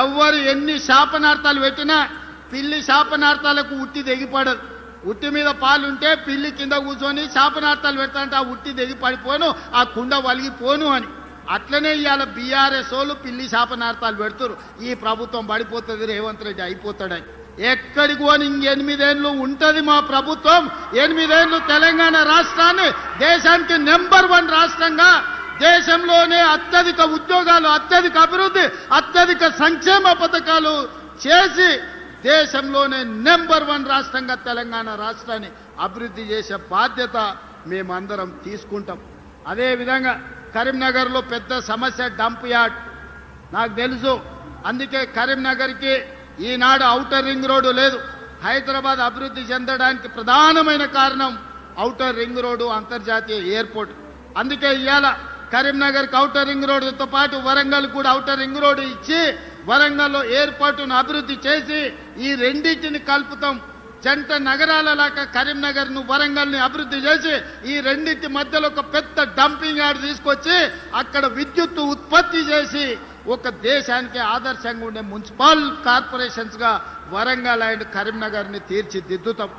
ఎవ్వరు ఎన్ని శాపనార్థాలు పెట్టినా పిల్లి శాపనార్థాలకు ఉట్టి తెగిపడదు. ఉట్టి మీద పాలుంటే పిల్లి కింద కూర్చొని శాపనార్థాలు పెడతాంటే ఆ ఉట్టి తెగి పడిపోను, ఆ కుండ వలిగిపోను అని. అట్లనే ఇవాళ బీఆర్ఎస్ వాళ్ళు పిల్లి శాపనార్థాలు పెడుతురు. ఈ ప్రభుత్వం పడిపోతుంది, రేవంత్ రెడ్డి అయిపోతాడని. ఎక్కడికి పోని 8 ఏళ్ళు ఉంటుంది మా ప్రభుత్వం. 8 ఏళ్ళు తెలంగాణ రాష్ట్రాన్ని దేశానికి నెంబర్ 1 రాష్ట్రంగా, దేశంలోనే అత్యధిక ఉద్యోగాలు, అత్యధిక అభివృద్ధి, అత్యధిక సంక్షేమ పథకాలు చేసి దేశంలోనే నెంబర్ 1 రాష్ట్రంగా తెలంగాణ రాష్ట్రాన్ని అభివృద్ధి చేసే బాధ్యత మేమందరం తీసుకుంటాం. అదేవిధంగా కరీంనగర్లో పెద్ద సమస్య డంప్ యార్డ్ నాకు తెలుసు. అందుకే కరీంనగర్కి ఈనాడు ఔటర్ రింగ్ రోడ్డు లేదు. హైదరాబాద్ అభివృద్ధి చెందడానికి ప్రధానమైన కారణం ఔటర్ రింగ్ రోడ్డు, అంతర్జాతీయ ఎయిర్పోర్ట్. అందుకే ఇవాళ కరీంనగర్కి ఔటర్ రింగ్ రోడ్డుతో పాటు వరంగల్ కూడా ఔటర్ రింగ్ రోడ్డు ఇచ్చి వరంగల్లో ఎయిర్పోర్టును అభివృద్ధి చేసి ఈ రెండింటిని కలుపుతాం. జంట నగరాలలాగా కరీంనగర్ను, వరంగల్ని అభివృద్ధి చేసి ఈ రెండింటి మధ్యలో ఒక పెద్ద డంపింగ్ యార్డ్ తీసుకొచ్చి అక్కడ విద్యుత్తు ఉత్పత్తి చేసి ఒక దేశానికి ఆదర్శంగా ఉండే మున్సిపల్ కార్పొరేషన్స్ గా వరంగల్ అండ్ కరీంనగర్ని తీర్చిదిద్దుతాం.